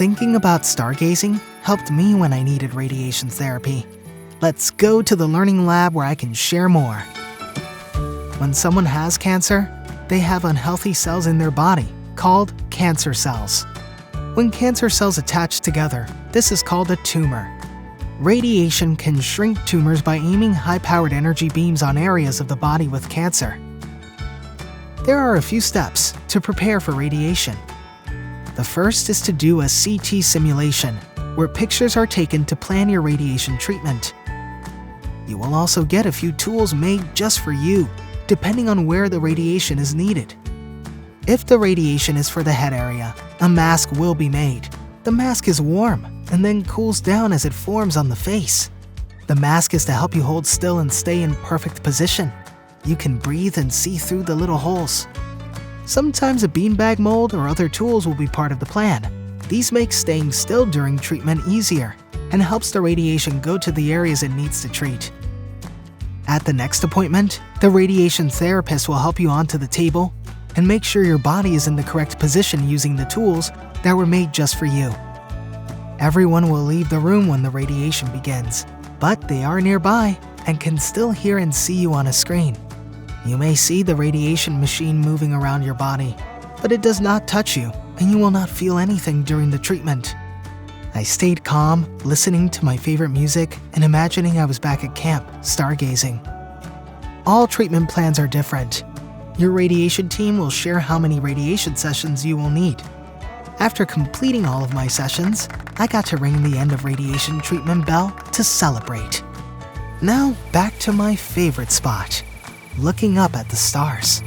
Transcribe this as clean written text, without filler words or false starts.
Thinking about stargazing helped me when I needed radiation therapy. Let's go to the learning lab where I can share more. When someone has cancer, they have unhealthy cells in their body called cancer cells. When cancer cells attach together, this is called a tumor. Radiation can shrink tumors by aiming high-powered energy beams on areas of the body with cancer. There are a few steps to prepare for radiation. The first is to do a CT simulation, where pictures are taken to plan your radiation treatment. You will also get a few tools made just for you, depending on where the radiation is needed. If the radiation is for the head area, a mask will be made. The mask is warm and then cools down as it forms on the face. The mask is to help you hold still and stay in perfect position. You can breathe and see through the little holes. Sometimes a beanbag mold or other tools will be part of the plan. These make staying still during treatment easier and helps the radiation go to the areas it needs to treat. At the next appointment, the radiation therapist will help you onto the table and make sure your body is in the correct position using the tools that were made just for you. Everyone will leave the room when the radiation begins, but they are nearby and can still hear and see you on a screen. You may see the radiation machine moving around your body, but it does not touch you and you will not feel anything during the treatment. I stayed calm, listening to my favorite music and imagining I was back at camp, stargazing. All treatment plans are different. Your radiation team will share how many radiation sessions you will need. After completing all of my sessions, I got to ring the end of radiation treatment bell to celebrate. Now back to my favorite spot, looking up at the stars.